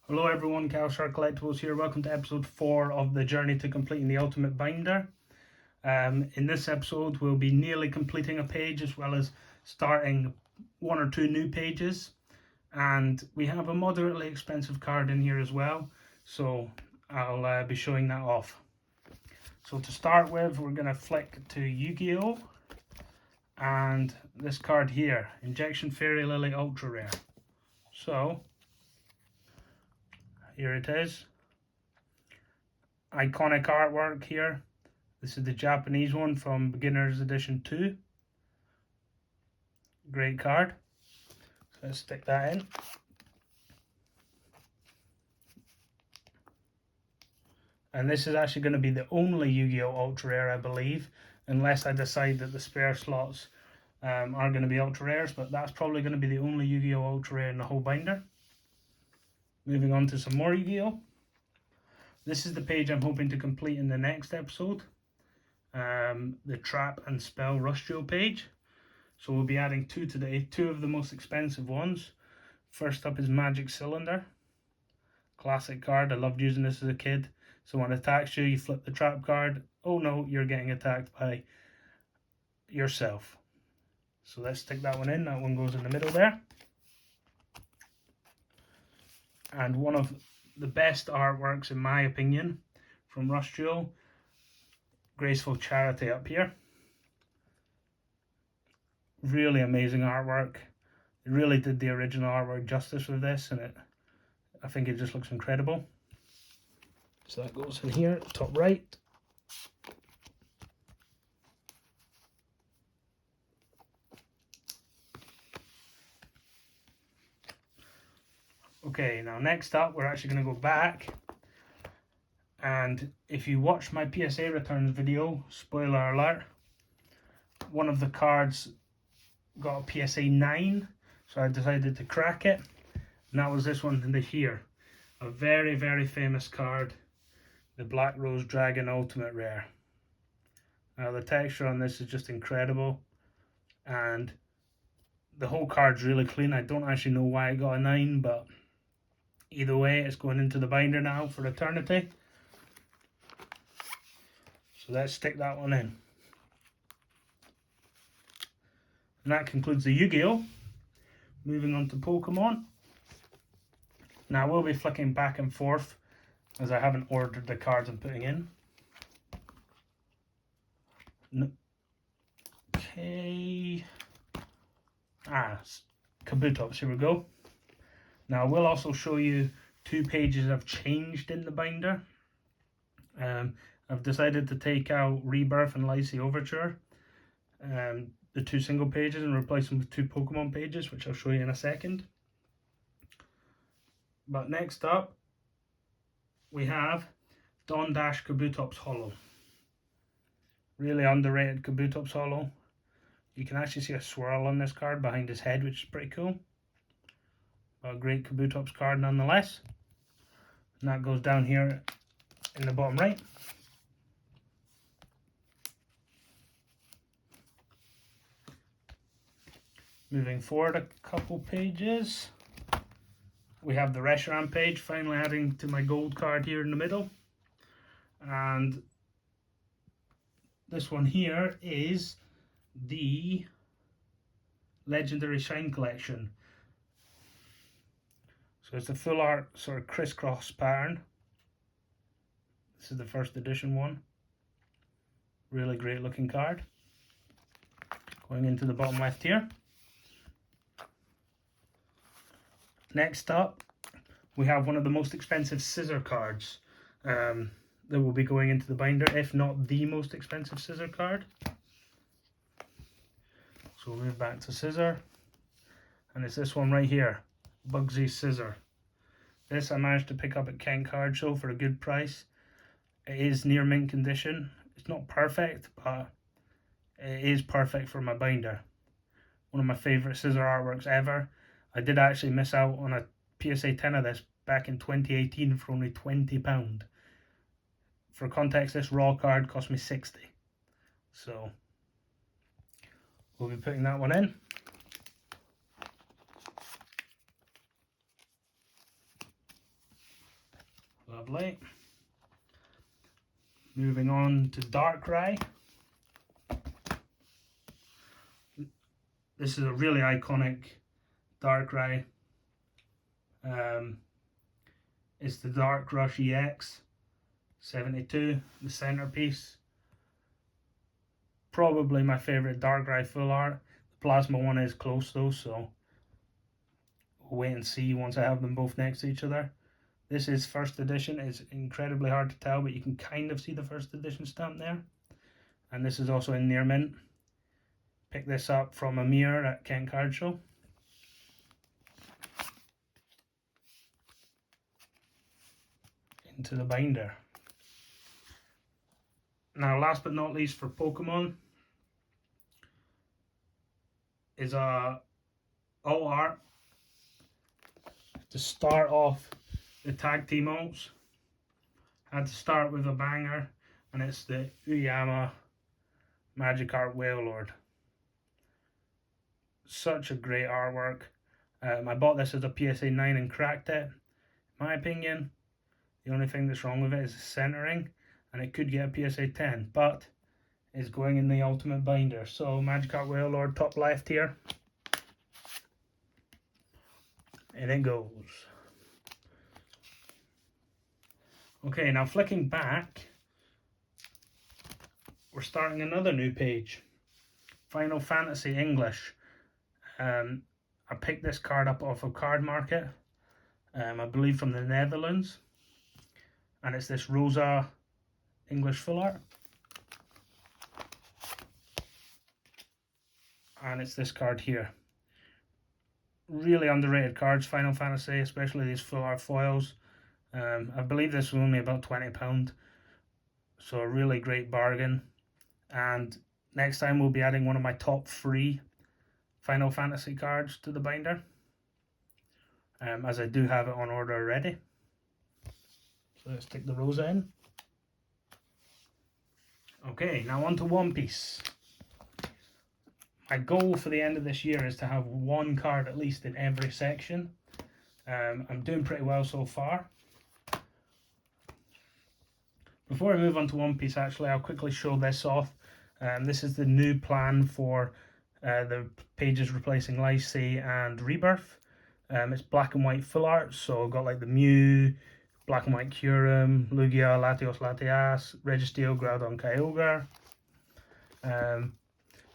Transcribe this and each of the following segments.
Hello everyone, Calshar Collectibles here. Welcome to episode 4 of the journey to completing the ultimate binder. In this episode we'll be nearly completing a page as well as starting one or two new pages, and we have a moderately expensive card in here as well, so I'll be showing that off. So to start with, we're going to flick to YuGiOh and this card here, Injection Fairy Lily Ultra Rare. So here it is. Iconic artwork here. This is the Japanese one from Beginner's Edition 2. Great card. So let's stick that in. And this is actually going to be the only YuGiOh Ultra Rare, I believe, unless I decide that the spare slots are going to be Ultra Rares, but that's probably going to be the only YuGiOh Ultra Rare in the whole binder. Moving on to some more YuGiOh. This is the page I'm hoping to complete in the next episode. The Trap and Spell Rustio page. So we'll be adding two today, two of the most expensive ones. First up is Magic Cylinder. Classic card, I loved using this as a kid. Someone attacks you, you flip the trap card. Oh no, you're getting attacked by yourself. So let's stick that one in, that one goes in the middle there. And one of the best artworks in my opinion from Rustio, Graceful Charity up here. Really amazing artwork. They really did the original artwork justice with this, and I think it just looks incredible. So that goes in here, top right. Okay, now next up we're actually going to go back, and if you watch my PSA returns video, spoiler alert, one of the cards got a PSA 9, so I decided to crack it, and that was this one in here. A very, very famous card, the Black Rose Dragon Ultimate Rare. Now the texture on this is just incredible, and the whole card's really clean. I don't actually know why it got a 9, but either way it's going into the binder now for eternity. So let's stick that one in. And that concludes the YuGiOh. Moving on to Pokemon. Now we'll be flicking back and forth as I haven't ordered the cards I'm putting in. Okay. Kabutops, here we go. Now we'll also show you two pages I've changed in the binder. I've decided to take out Rebirth and Lycee Overture, the two single pages, and replace them with two Pokemon pages, which I'll show you in a second. But next up, we have Dawn Dash Kabutops Holo. Really underrated Kabutops Holo. You can actually see a swirl on this card behind his head, which is pretty cool. But a great Kabutops card nonetheless. And that goes down here in the bottom right. Moving forward a couple pages, we have the Reshiram page, finally adding to my gold card here in the middle. And this one here is the Legendary Shine Collection. So it's the full art sort of crisscross pattern. This is the first edition one. Really great looking card. Going into the bottom left here. Next up, we have one of the most expensive Scizor cards that will be going into the binder, if not the most expensive Scizor card. So we'll move back to Scizor, and it's this one right here, Bugsy Scizor. This I managed to pick up at Kent Card Show for a good price. It is near mint condition. It's not perfect, but it is perfect for my binder. One of my favourite Scizor artworks ever. I did actually miss out on a PSA 10 of this back in 2018 for only £20. For context, this raw card cost me 60. So we'll be putting that one in. Lovely. Moving on to Darkrai. This is a really iconic Darkrai. It's the Dark Rush EX 72, the centerpiece. Probably my favourite Darkrai full art. The Plasma one is close though, so we'll wait and see once I have them both next to each other. This is first edition. It's incredibly hard to tell, but you can kind of see the first edition stamp there. And this is also in near mint. Picked this up from a mirror at Kent Card Show. Into the binder. Now, last but not least for Pokemon is a alt art to start off the tag team alts. Had to start with a banger, and it's the Uyama Magikarp Wailord. Such a great artwork. I bought this as a PSA 9 and cracked it. In my opinion, the only thing that's wrong with it is the centering, and it could get a PSA 10, but it's going in the ultimate binder. So Magikarp Wailord top left here. And it goes. Okay, now flicking back, we're starting another new page. Final Fantasy English. I picked this card up off of Card Market, I believe from the Netherlands. And it's this Rosa English full art. And it's this card here. Really underrated cards, Final Fantasy, especially these full art foils. I believe this was only about £20, so a really great bargain. And next time we'll be adding one of my top 3 Final Fantasy cards to the binder, as I do have it on order already. So let's stick the Rosa in. Okay, now on to One Piece. My goal for the end of this year is to have one card at least in every section. I'm doing pretty well so far. Before I move on to One Piece, actually, I'll quickly show this off. This is the new plan for the pages replacing Lycée and Rebirth. It's black and white full art, so I've got like the Mew, black and white Kyurem, Lugia, Latios Latias, Registeel, Groudon, Kyogre.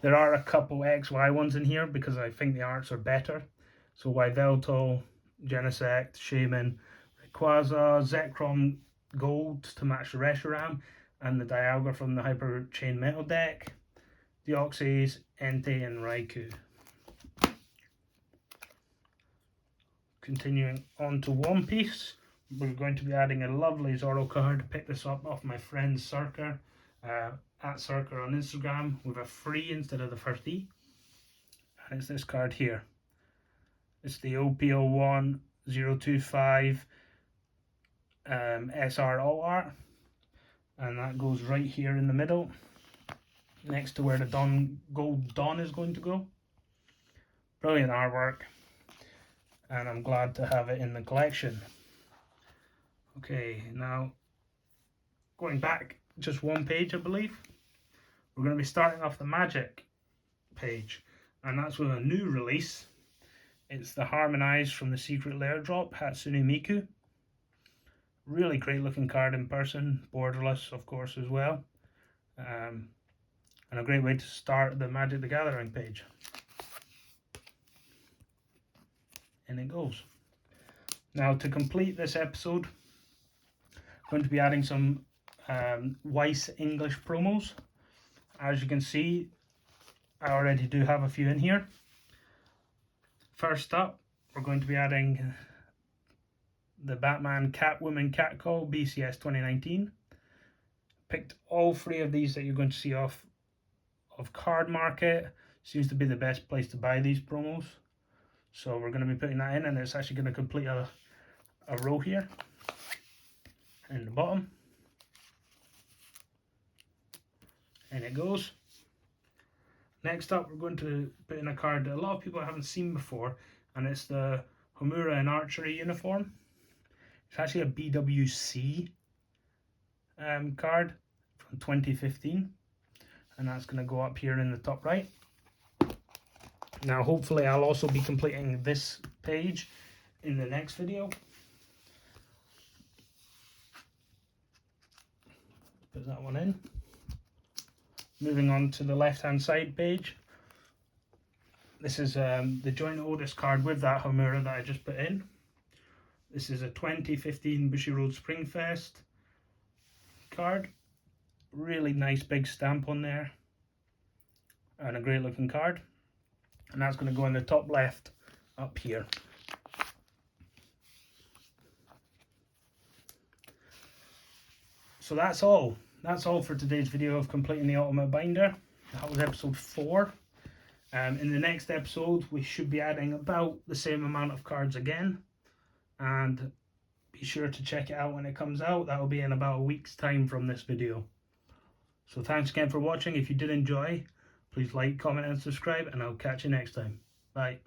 There are a couple XY ones in here because I think the arts are better. So Yveltal, Genesect, Shaman, Rayquaza, Zekrom Gold to match the Reshiram, and the Dialga from the Hyper Chain Metal deck, Deoxys, Entei, and Raikou. Continuing on to One Piece, we're going to be adding a lovely Zoro card. Pick this up off my friend Circa, at Circa on Instagram, with a 3 instead of the first E. And it's this card here. It's the OP01 025 SR Alt Art, and that goes right here in the middle, next to where the Gold Dawn is going to go. Brilliant artwork, and I'm glad to have it in the collection. Okay, now going back just one page, I believe, we're going to be starting off the Magic page, and that's with a new release. It's the Harmonized from the Secret Lair drop, Hatsune Miku. Really great looking card in person, borderless of course as well, and a great way to start the Magic the Gathering page. And it goes. Now to complete this episode, I'm going to be adding some Weiss English promos. As you can see, I already do have a few in here. First up, we're going to be adding the Batman Catwoman Catcall BCS 2019. Picked all 3 of these that you're going to see off of Card Market. Seems to be the best place to buy these promos. So we're going to be putting that in, and it's actually going to complete a row here in the bottom. And it goes. Next up, we're going to put in a card that a lot of people haven't seen before, and it's the Homura in Archery uniform. It's actually a BWC card from 2015, and that's going to go up here in the top right. Now hopefully I'll also be completing this page in the next video. Put that one in. Moving on to the left hand side page. This is the Joint Otis card with that Homura that I just put in. This is a 2015 Bushiroad Springfest card. Really nice big stamp on there. And a great looking card. And that's going to go in the top left up here. So that's all. That's all for today's video of completing the Ultimate Binder. That was episode 4. In the next episode, we should be adding about the same amount of cards again. And be sure to check it out when it comes out. That will be in about a week's time from this video. So thanks again for watching. If you did enjoy, please like, comment and subscribe, and I'll catch you next time. Bye.